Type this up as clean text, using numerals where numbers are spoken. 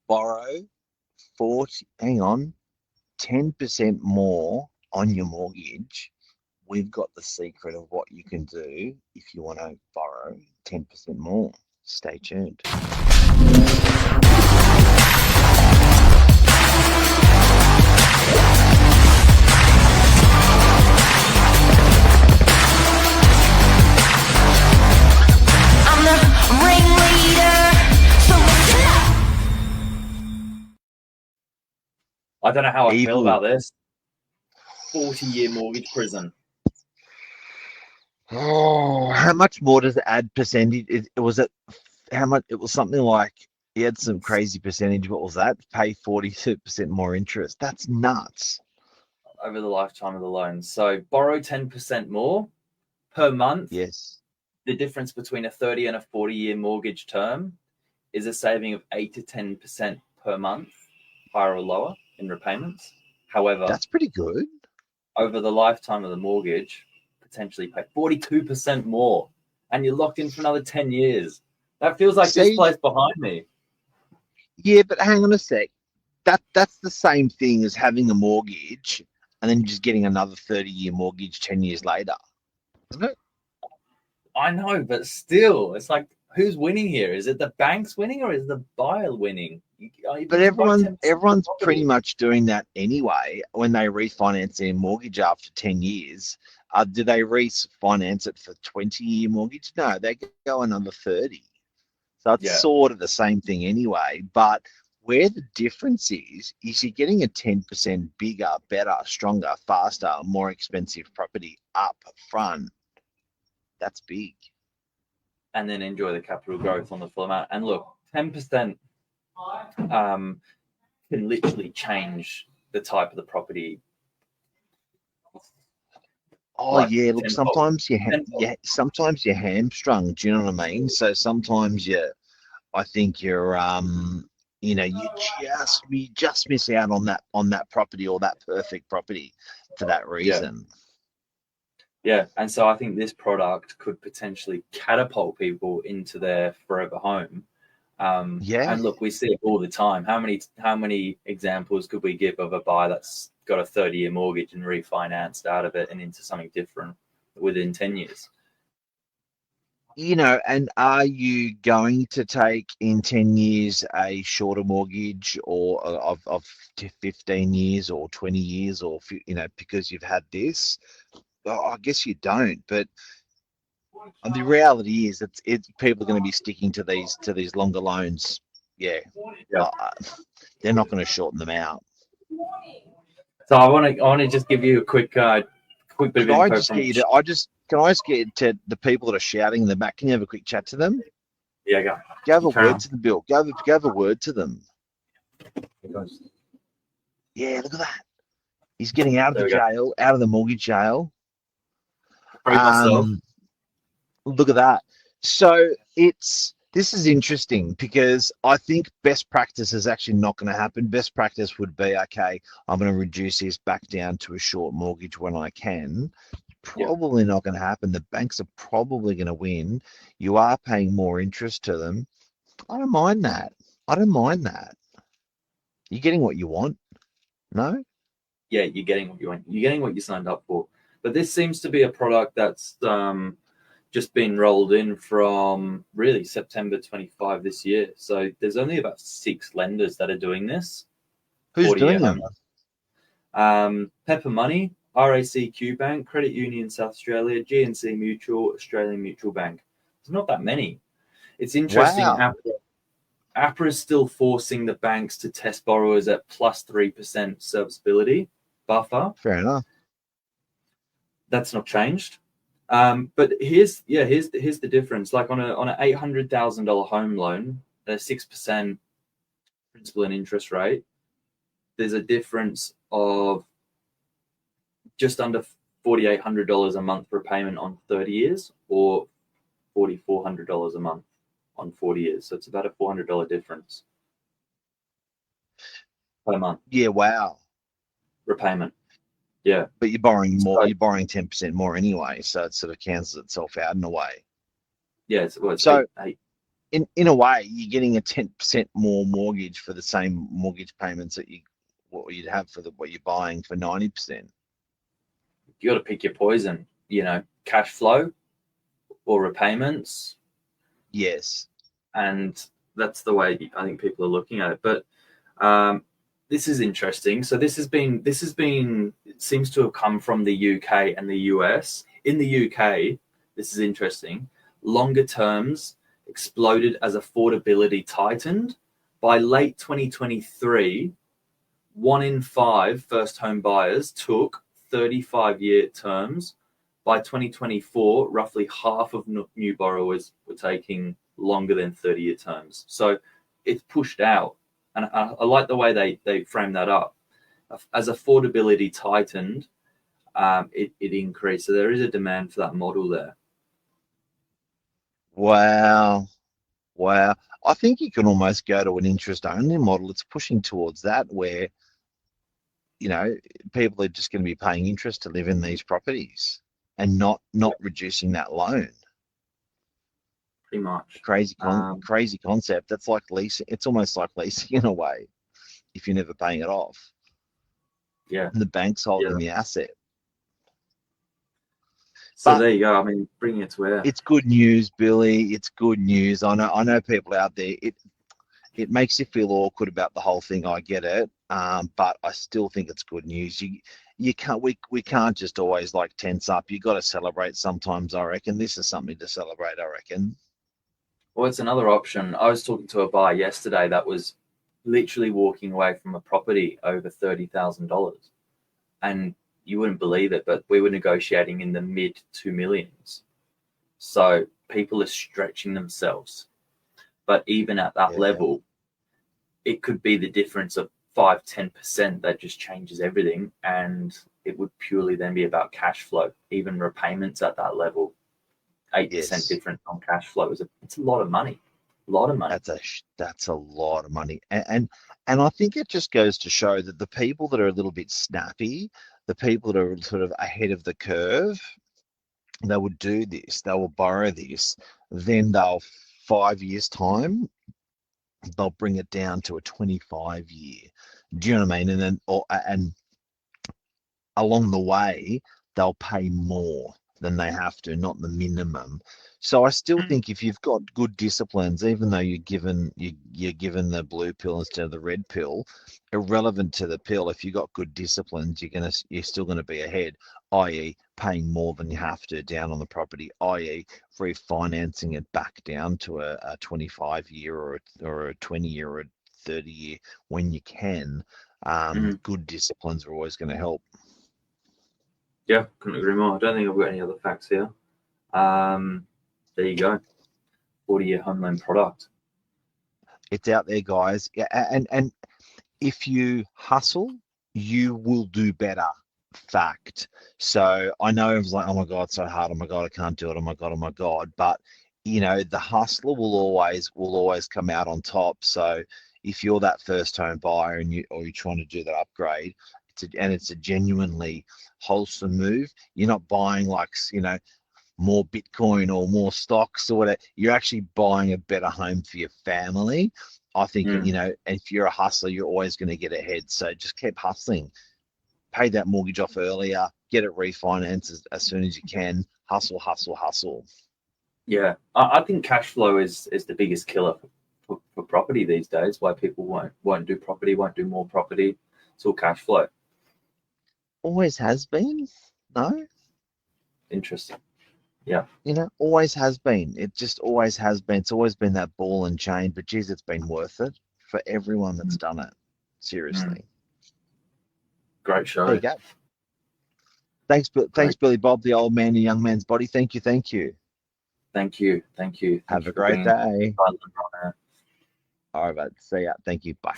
borrow 10% more on your mortgage. We've got the secret of what you can do if you want to borrow 10% more. Stay tuned. I'm the ringleader, so listen up. I don't know how I feel Evil. about this. 40-year mortgage prison. Oh, how much more does it add percentage? Was it how much? It was something like he had some crazy percentage. What was that? Pay 42% more interest. That's nuts. Over the lifetime of the loan. So borrow 10% more per month. Yes. The difference between a 30 and a 40-year mortgage term is a saving of 8 to 10% per month, higher or lower in repayments. However, That's pretty good. over the lifetime of the mortgage, potentially pay 42% more, and you're locked in for another 10 years. That feels like this place behind me. Yeah, but hang on a sec. That's the same thing as having a mortgage and then just getting another 30-year mortgage 10 years later, isn't it? I know, but still, it's like, who's winning here? Is it the banks winning or is the buyer winning? But everyone's pretty much doing that anyway when they refinance their mortgage after 10 years. Do they refinance it for 20-year mortgage? No, they go another 30. So it's sort of the same thing anyway. But where the difference is you're getting a 10% bigger, better, stronger, faster, more expensive property up front. That's big. And then enjoy the capital growth on the full amount. And look, 10% can literally change the type of the property. Oh Like yeah, look, tenfold. sometimes you're hamstrung. Do you know what I mean? So sometimes I think you just miss out on that property or that perfect property for that reason. Yeah, and so I think this product could potentially catapult people into their forever home. And look, we see it all the time. How many examples could we give of a buyer that's got a 30-year mortgage and refinanced out of it and into something different within 10 years? And are you going to take in 10 years a shorter mortgage or of 15 years or 20 years or, because you've had this? Well, I guess you don't, but the reality is it's people are going to be sticking to these longer loans. Yeah. They're not going to shorten them out. So I want to just give you a quick bit of info. Can I just get to the people that are shouting in the back? Can you have a quick chat to them? Yeah, go. Go have a word to them, Bill. Go have a word to them. Yeah, look at that. He's getting out of the jail, out of the mortgage jail. Look at that. So this is interesting because I think best practice is actually not going to happen. Best practice would be, okay, I'm going to reduce this back down to a short mortgage when I can. Probably not going to happen. The banks are probably going to win. You are paying more interest to them. I don't mind that. You're getting what you want. No? Yeah, you're getting what you want. You're getting what you signed up for. But this seems to be a product that's just been rolled in from really September 25 this year. So there's only about 6 lenders that are doing this. Who's doing them? Pepper Money, RACQ Bank, Credit Union South Australia, GNC Mutual, Australian Mutual Bank. There's not that many. It's interesting. Wow. APRA is still forcing the banks to test borrowers at plus 3% serviceability buffer. Fair enough. That's not changed. But here's the difference. Like on an $800,000 home loan, a 6% principal and interest rate, there's a difference of just under $4,800 a month repayment on 30 years or $4,400 a month on 40 years. So it's about a $400 difference per month. Yeah, wow. Repayment. Yeah. But you're borrowing more. You're borrowing 10% more anyway, so it sort of cancels itself out in a way. Yeah. So in a way, you're getting a 10% more mortgage for the same mortgage payments that what you'd have for what you're buying for 90%. You got to pick your poison. Cash flow or repayments, Yes. and that's the way I think people are looking at it. But this is interesting. So this has been it seems to have come from the UK and the US. In the UK, this is interesting. Longer terms exploded as affordability tightened. By late 2023, 1 in 5 first home buyers took 35-year terms. By 2024, roughly half of new borrowers were taking longer than 30-year terms. So it's pushed out. And I like the way they frame that up. As affordability tightened, it increased. So there is a demand for that model there. Wow. I think you can almost go to an interest-only model. It's pushing towards that where, people are just going to be paying interest to live in these properties and not reducing that loan. Pretty much. Crazy concept. That's like leasing. It's almost like leasing in a way, if you're never paying it off. Yeah. And the bank's holding the asset. So But there you go. I mean, bringing it to where it's good news, Billy. It's good news. I know people out there. It makes you feel awkward about the whole thing. I get it, but I still think it's good news. You can't. We can't just always like tense up. You got to celebrate sometimes. I reckon this is something to celebrate. I reckon. Well, it's another option. I was talking to a buyer yesterday that was literally walking away from a property over $30,000, and you wouldn't believe it, but we were negotiating in the mid 2 millions. So people are stretching themselves. But even at that level, it could be the difference of 5-10% that just changes everything. And it would purely then be about cash flow. Even repayments at that level, 8% difference on cash flow it's a lot of money. A lot of money. That's a lot of money. And I think it just goes to show that the people that are a little bit snappy, the people that are sort of ahead of the curve, they will do this. They will borrow this. Then 5 years' time, they'll bring it down to a 25-year. Do you know what I mean? And then, and along the way, they'll pay more than they have to, not the minimum. So I still think if you've got good disciplines, even though you're given the blue pill instead of the red pill, irrelevant to the pill, if you've got good disciplines, you're still going to be ahead, i.e. paying more than you have to down on the property, i.e. refinancing it back down to a 25-year or a 20-year or a 30-year when you can. Good disciplines are always going to help. Yeah, couldn't agree more. I don't think I've got any other facts here. There you go. 40-year home loan product. It's out there, guys. Yeah, and if you hustle, you will do better. Fact. So I know it was like, oh my God, it's so hard. Oh my God, I can't do it. Oh my God. But the hustler will always come out on top. So if you're that first home buyer and you're trying to do that upgrade, it's a genuinely wholesome move. You're not buying more Bitcoin or more stocks or whatever. You're actually buying a better home for your family. I think, if you're a hustler, you're always going to get ahead. So just keep hustling. Pay that mortgage off earlier. Get it refinanced as soon as you can. Hustle. Yeah, I think cash flow is the biggest killer for property these days. Why people won't do property, won't do more property. It's all cash flow. Always has been. No? Interesting. Yeah. Always has been. It just always has been. It's always been that ball and chain, but geez, it's been worth it for everyone that's done it. Seriously. Great show. There you go. Thanks, Billy Bob, the old man, the young man's body. Thank you. Thank you. Have a great day. All right, bud. See ya. Thank you. Bye.